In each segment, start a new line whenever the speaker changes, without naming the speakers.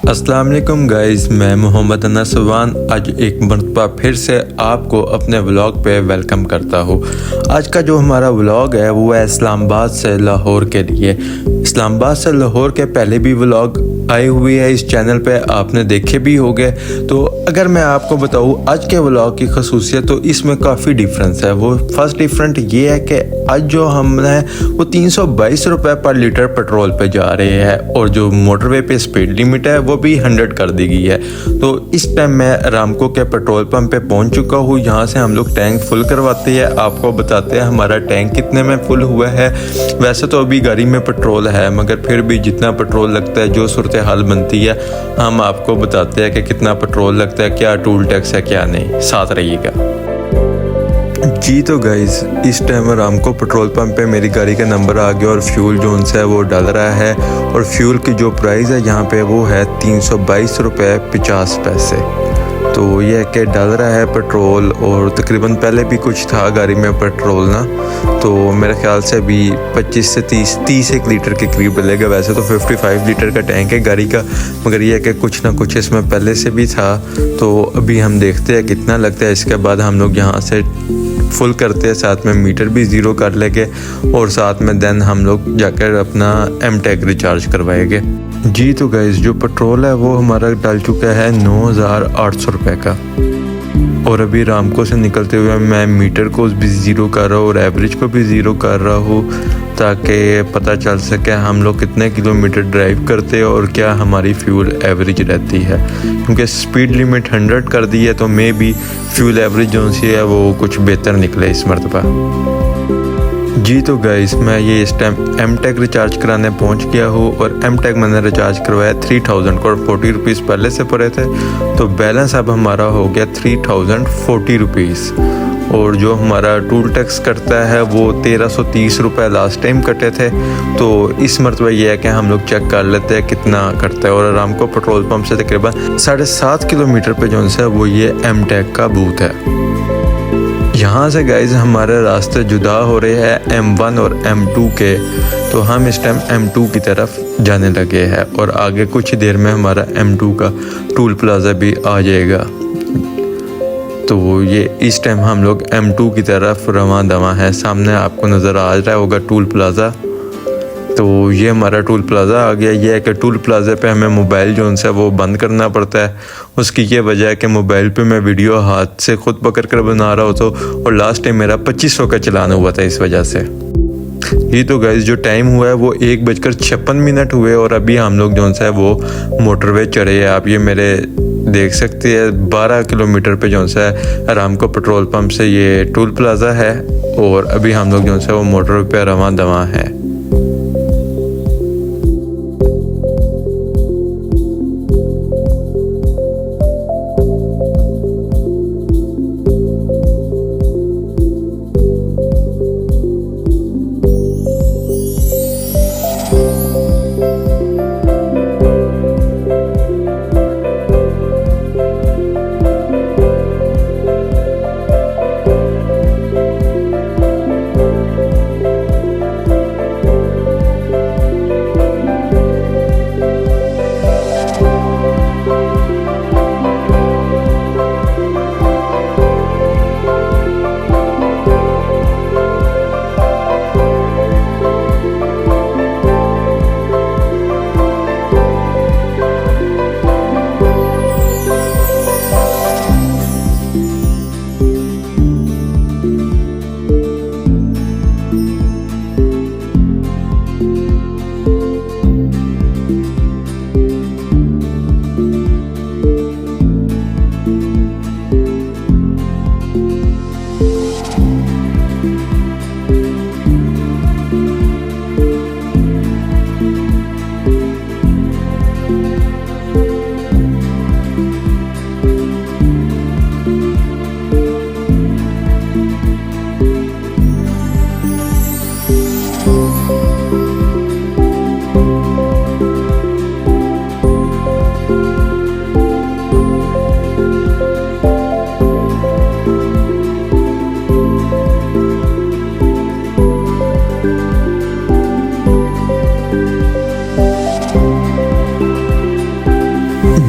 अस्सलाम वालेकुम गाइस, मैं मोहम्मद अनसवान आज एक मरतबा फिर से आपको अपने व्लॉग पे वेलकम करता हूँ। आज का जो हमारा व्लॉग है वो है इस्लामाबाद से लाहौर के लिए। इस्लामाबाद से लाहौर के पहले भी व्लॉग आई हुई है इस चैनल पे, आपने देखे भी होंगे। तो अगर मैं आपको बताऊँ आज के व्लॉग की खसूसियत, तो इसमें काफ़ी डिफरेंस है। वो फर्स्ट डिफरेंट ये है कि आज जो हमने वो 322 रुपये पर लीटर पेट्रोल पे जा रहे हैं और जो मोटरवे पे स्पीड लिमिट है वो भी 100 कर दी गई है। तो इस टाइम मैं रामको के पेट्रोल पंप पे पहुंच चुका हूँ। यहाँ से हम लोग टैंक फुल करवाते हैं, आपको बताते हैं हमारा टैंक कितने में फुल हुआ है। वैसे तो अभी गाड़ी में पेट्रोल है, मगर फिर भी जितना पेट्रोल लगता है, जो सूरत हाल बनती है, हम आपको बताते हैं कि कितना पेट्रोल लगता है, क्या टूल टैक्स है क्या नहीं। साथ रहिएगा जी। तो गाइस इस टाइम रामको पेट्रोल पंप पे मेरी गाड़ी का नंबर आ गया और फ्यूल जो उनसे है वो डाल रहा है। और फ्यूल की जो प्राइस है यहाँ पे वो है 322 रुपये 50 पैसे। तो ये है कि डाल रहा है पेट्रोल, और तकरीबन पहले भी कुछ था गाड़ी में पेट्रोल ना, तो मेरे ख्याल से अभी 25 से 30 लीटर के करीब डलेगा। वैसे तो 55 लीटर का टैंक है गाड़ी का, मगर ये है कि कुछ ना कुछ इसमें पहले से भी था। तो अभी हम देखते हैं कितना लगता है, इसके बाद हम लोग यहाँ से फुल करते हैं, साथ में मीटर भी ज़ीरो कर लेंगे और साथ में देन हम लोग जाकर अपना एम-टैग रिचार्ज करवाएंगे जी। तो गाइस जो पेट्रोल है वो हमारा डाल चुका है 9,800 रुपये का। और अभी रामको से निकलते हुए मैं मीटर को भी ज़ीरो कर रहा हूँ और एवरेज को भी ज़ीरो कर रहा हूँ, ताकि पता चल सके हम लोग कितने किलोमीटर ड्राइव करते हैं और क्या हमारी फ्यूल एवरेज रहती है। क्योंकि स्पीड लिमिट 100 कर दी है, तो मे भी फ्यूल एवरेज जो सी है वो कुछ बेहतर निकले इस मरतबा जी। तो गाइस मैं ये इस टाइम एम-टैग रिचार्ज कराने पहुंच गया हूँ और एम-टैग मैंने रिचार्ज करवाया 3000 को, और 40 रुपीज़ पहले से पड़े थे। तो बैलेंस अब हमारा हो गया 3040 रुपीज़। और जो हमारा टूल टैक्स कटता है वो 1330 रुपये लास्ट टाइम कटे थे। तो इस मरतबा ये है कि हम लोग चेक कर लेते हैं कितना कटता है। और रामको पेट्रोल पंप से तकरीबन 7.5 किलोमीटर पे जो है वो ये एम-टैग का बूथ है। यहाँ से गाइज हमारे रास्ते जुदा हो रहे हैं M1 और M2 के। तो हम इस टाइम M2 की तरफ जाने लगे हैं और आगे कुछ ही देर में हमारा M2 का टूल प्लाज़ा भी आ जाएगा। तो ये इस टाइम हम लोग M2 की तरफ रवां दवा है। सामने आपको नज़र आ रहा होगा टूल प्लाज़ा। तो ये हमारा टूल प्लाज़ा आ गया। ये है कि टूल प्लाज़ा पे हमें मोबाइल जो है वो बंद करना पड़ता है। उसकी ये वजह है कि मोबाइल पे मैं वीडियो हाथ से खुद पकड़ कर बना रहा होता हूँ और लास्ट टाइम मेरा 2500 का चलान हुआ था इस वजह से। ये तो गाइस जो टाइम हुआ है वो 1:56 हुए और अभी हम लोग जो है वो मोटरवे चढ़े हैं। आप ये मेरे देख सकते हैं 12 किलोमीटर पे जो है रामको पेट्रोल पंप से ये टूल प्लाज़ा है और अभी हम लोग जो है वो मोटरवे पे रवां दवा है।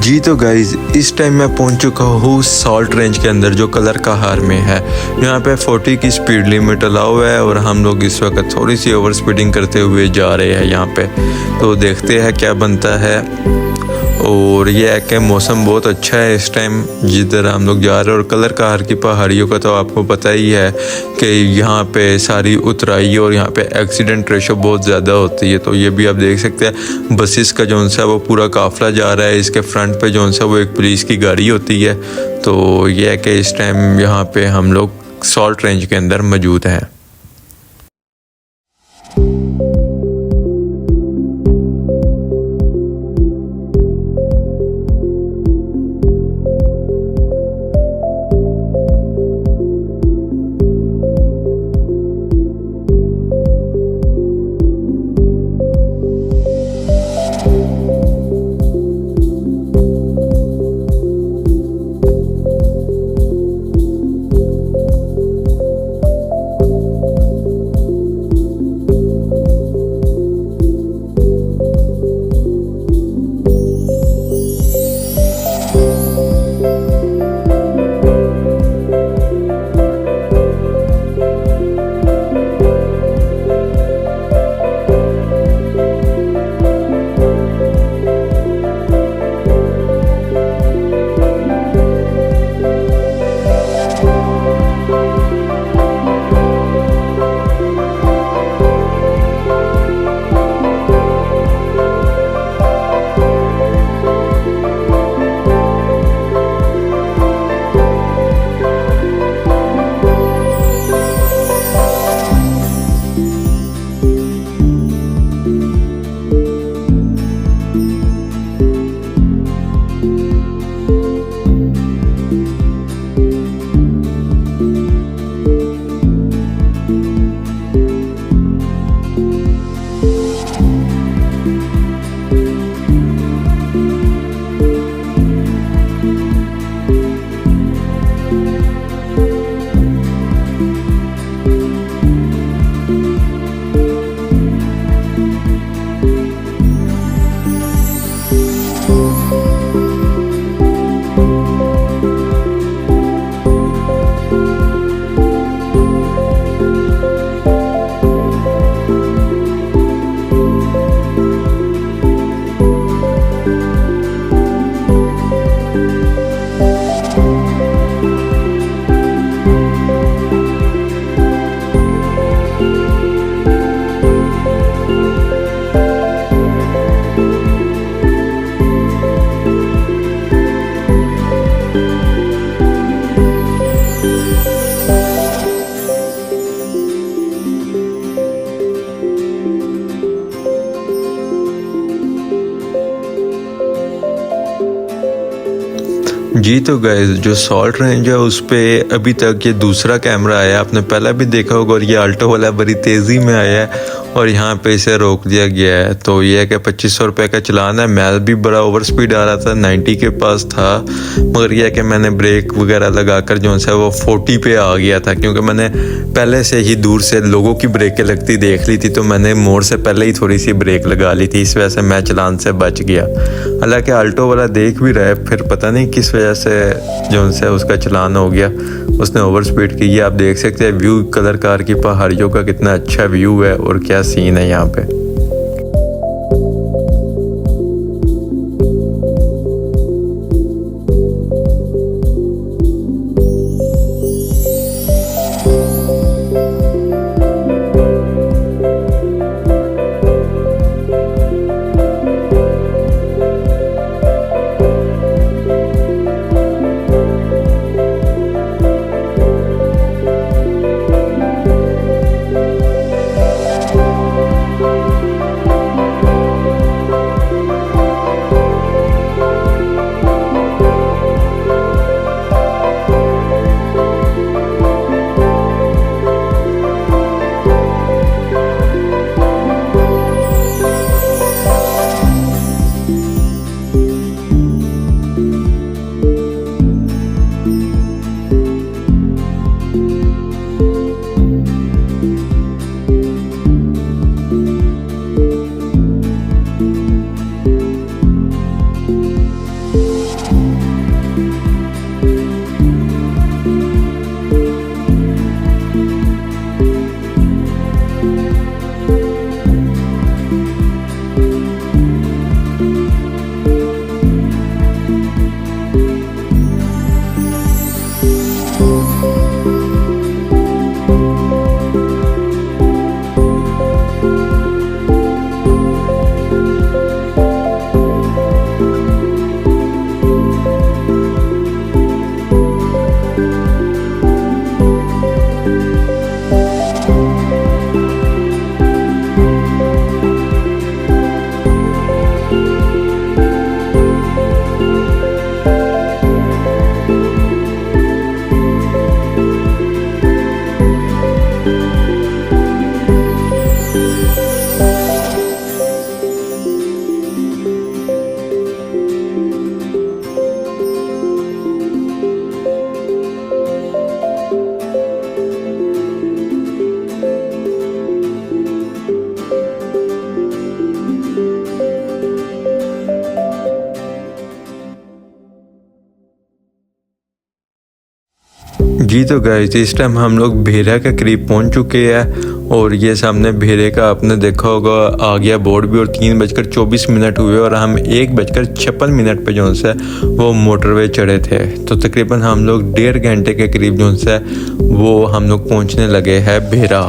जी तो गाइज इस टाइम मैं पहुंच चुका हूँ सॉल्ट रेंज के अंदर जो कलर कहार में है। यहाँ पे 40 की स्पीड लिमिट अलाउ है और हम लोग इस वक्त थोड़ी सी ओवर स्पीडिंग करते हुए जा रहे हैं यहाँ पे। तो देखते हैं क्या बनता है। और ये है कि मौसम बहुत अच्छा है इस टाइम जिधर हम लोग जा रहे हैं। और कलर कहार की पहाड़ियों का तो आपको पता ही है कि यहाँ पे सारी उतराई और यहाँ पे एक्सीडेंट रेशो बहुत ज़्यादा होती है। तो ये भी आप देख सकते हैं बसेस का जो सा वो पूरा काफ़िला जा रहा है। इसके फ्रंट पे जो सा वो एक पुलिस की गाड़ी होती है। तो ये है कि इस टाइम यहाँ पे हम लोग सॉल्ट रेंज के अंदर मौजूद हैं। जी तो गाइस जो सॉल्ट रेंज है उस पे अभी तक ये दूसरा कैमरा आया, आपने पहला भी देखा होगा। और ये आल्टो वाला बड़ी तेज़ी में आया है और यहाँ पे इसे रोक दिया गया है। तो ये है कि 2500 रुपये का चलान है। मैं भी बड़ा ओवर स्पीड आ रहा था, 90 के पास था, मगर यह है कि मैंने ब्रेक वगैरह लगाकर जो है वो 40 पे आ गया था, क्योंकि मैंने पहले से ही दूर से लोगों की ब्रेकें लगती देख ली थी। तो मैंने मोड़ से पहले ही थोड़ी सी ब्रेक लगा ली थी, इस वजह से मैं चलान से बच गया। हालांकि आल्टो वाला देख भी रहा है, फिर पता नहीं किस वजह से जो है उसका चलान हो गया, उसने ओवर स्पीड की। ये आप देख सकते हैं व्यू कलर कार की पहाड़ियों का कितना अच्छा व्यू है और क्या सीन है यहाँ पे। जी तो गाइस, इस टाइम हम लोग भेरा के करीब पहुंच चुके हैं और ये सामने भेरे का आपने देखा होगा आ गया बोर्ड भी और 3:24 हुए और हम 1:56 पे जो है वो मोटरवे चढ़े थे। तो तकरीबन हम लोग 1.5 घंटे के करीब जो है वो हम लोग पहुंचने लगे हैं भेरा।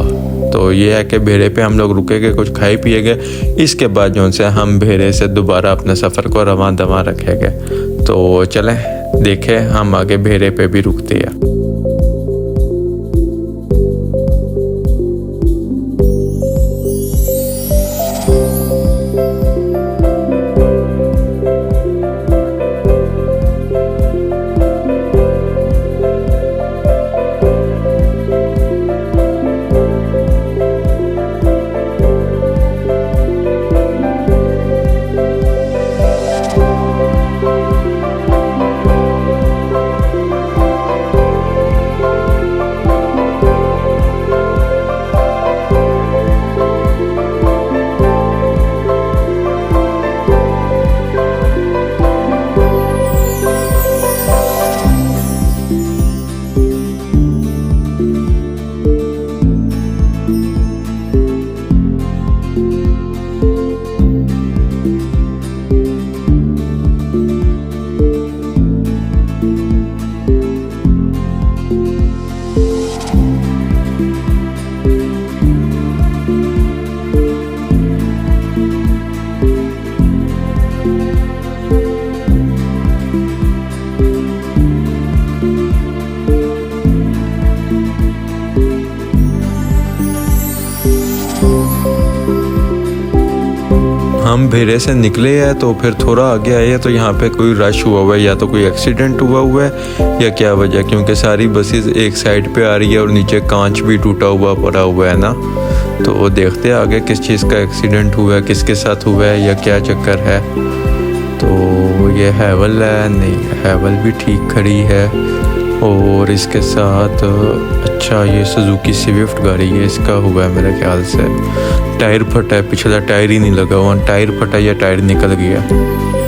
तो ये है कि भेरे पे हम लोग रुकेंगे, कुछ खाए पिएगे, इसके बाद जो है हम भेरे से दोबारा अपने सफ़र को रवां दवा रखेंगे। तो चलें देखें हम आगे भेरे पे भी रुकते हैं। हम भेरे से निकले हैं तो फिर थोड़ा आगे आए तो यहाँ पे कोई रश हुआ है, या तो कोई एक्सीडेंट हुआ है या क्या वजह, क्योंकि सारी बसेस एक साइड पे आ रही है और नीचे कांच भी टूटा हुआ पड़ा हुआ है ना। तो देखते हैं आगे किस चीज़ का एक्सीडेंट हुआ है, किसके साथ हुआ है या क्या चक्कर है। तो ये हैवल है, नहीं हैवल भी ठीक खड़ी है और इसके साथ अच्छा ये सुजुकी स्विफ्ट गाड़ी है, इसका हुआ है मेरे ख्याल से। टायर फटा है, पिछला टायर ही नहीं लगा हुआ, टायर फटा या टायर निकल गया।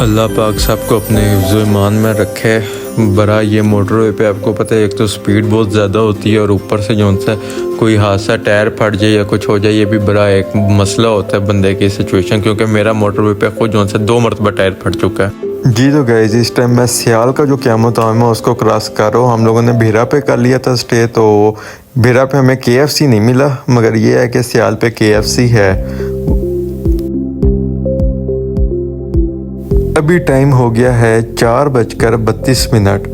अल्लाह पाक सबको अपने हिफ्ज़ो ईमान में रखे। बड़ा ये मोटरवे पे आपको पता है एक तो स्पीड बहुत ज़्यादा होती है और ऊपर से जो सा कोई हादसा टायर फट जाए या कुछ हो जाए, ये भी बड़ा एक मसला होता है बंदे की सिचुएशन, क्योंकि मेरा मोटरवे पे खुद जो सा 2 मरतबा टायर फट चुका है। जी तो गाइस, इस टाइम मैं सियाल का जो क़यामत है उसको क्रॉस कर रहा हूँ। हम लोगों ने भेरा पे कर लिया था स्टे, तो भेरा पे हमें KFC नहीं मिला, मगर ये है कि सियाल पे KFC है। अभी टाइम हो गया है 4:32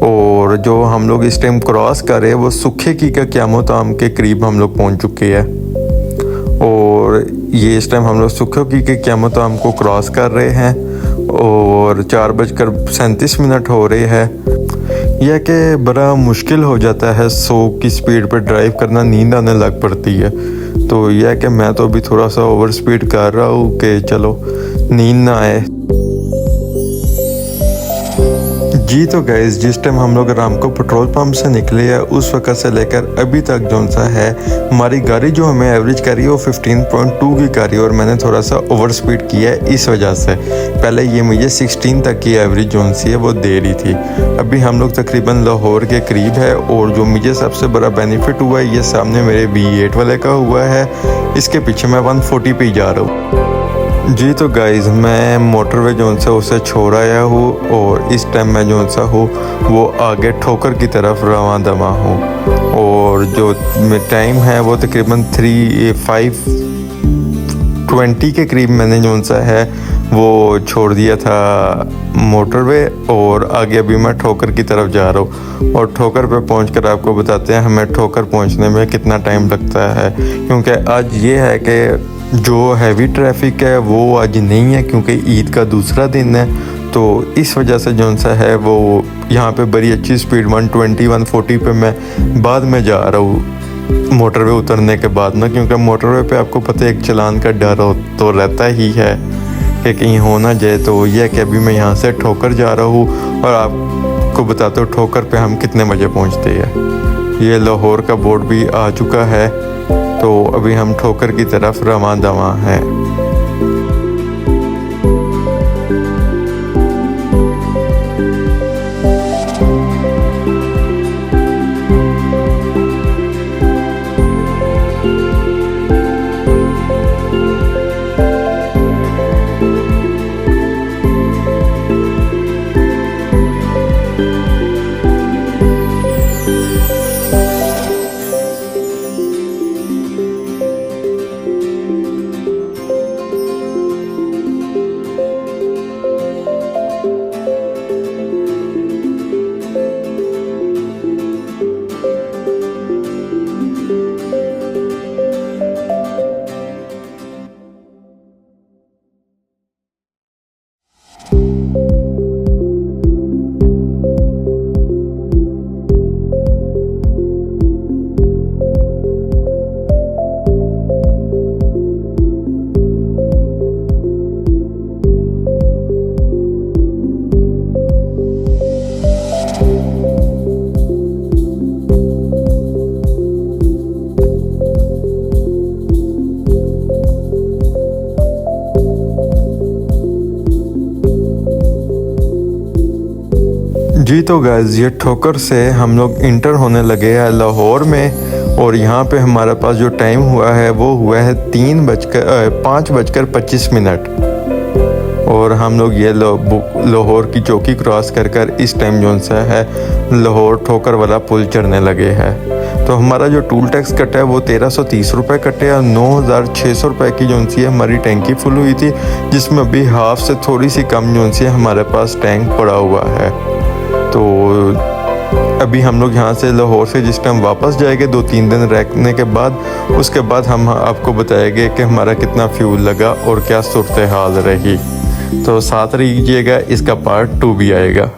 और जो हम लोग इस टाइम क्रॉस कर रहे हैं वो सुखे की का क़यामत के करीब हम लोग पहुँच चुके हैं। और ये इस टाइम हम लोग सुखे की के क़यामत को क्रॉस कर रहे हैं और 4:37 हो रहे हैं। यह कि बड़ा मुश्किल हो जाता है 100 की स्पीड पर ड्राइव करना, नींद आने लग पड़ती है। तो यह कि मैं तो अभी थोड़ा सा ओवर स्पीड कर रहा हूँ कि चलो नींद ना आए। जी तो गाइस, जिस टाइम हम लोग रामको पेट्रोल पंप से निकले हैं उस वक्त से लेकर अभी तक जो सा है हमारी गाड़ी जो हमें एवरेज कर रही है वो 15.2 की कर रही है और मैंने थोड़ा सा ओवर स्पीड किया है इस वजह से। पहले ये मुझे 16 तक की एवरेज जो सी है वो दे रही थी। अभी हम लोग तकरीबन लाहौर के करीब है और जो मुझे सबसे बड़ा बेनिफिट हुआ है ये सामने मेरे V8 वाले का हुआ है, इसके पीछे मैं 140 पे जा रहा हूँ। जी तो गाइज़, मैं मोटरवे जो सा उसे छोड़ आया हूँ और इस टाइम मैं जो सा हूँ वो आगे ठोकर की तरफ रवां दवा हूँ और जो टाइम है वो तकरीबन 5:20 के करीब मैंने जो सा है वो छोड़ दिया था मोटरवे और आगे अभी मैं ठोकर की तरफ जा रहा हूँ। और ठोकर पे पहुंचकर आपको बताते हैं हमें ठोकर पहुंचने में कितना टाइम लगता है, क्योंकि आज ये है कि जो हैवी ट्रैफिक है वो आज नहीं है क्योंकि ईद का दूसरा दिन है। तो इस वजह से जो सा है वो यहाँ पे बड़ी अच्छी स्पीड 120-140 पे मैं बाद में जा रहा हूँ मोटरवे उतरने के बाद ना, क्योंकि मोटरवे पे आपको पता है एक चलान का डर तो रहता ही है कि कहीं हो ना जाए। तो यह कि अभी मैं यहाँ से ठोकर जा रहा हूँ और आपको बताता हूँ ठोकर पे हम कितने बजे पहुँचते हैं। ये लाहौर का बोर्ड भी आ चुका है, तो अभी हम ठोकर की तरफ रवां दवा हैं। जी तो गाइस ये ठोकर से हम लोग इंटर होने लगे हैं लाहौर में और यहाँ पे हमारे पास जो टाइम हुआ है वो हुआ है 5:25 और हम लोग ये लाहौर की चौकी क्रॉस कर इस टाइम जो सा है लाहौर ठोकर वाला पुल चढ़ने लगे हैं। तो हमारा जो टूल टैक्स कटा है वो 1330 रुपये कटे और 9600 रुपये की जो सी हमारी टैंकी फुल हुई थी, जिसमें अभी हाफ से थोड़ी सी कम जो सी हमारे पास टैंक पड़ा हुआ है। तो अभी हम लोग यहाँ से लाहौर से जिस टाइम वापस जाएंगे 2-3 दिन रहने के बाद, उसके बाद हम आपको बताएंगे कि हमारा कितना फ्यूल लगा और क्या सूरत हाल रही। तो साथ रहिएगा, इसका पार्ट 2 भी आएगा।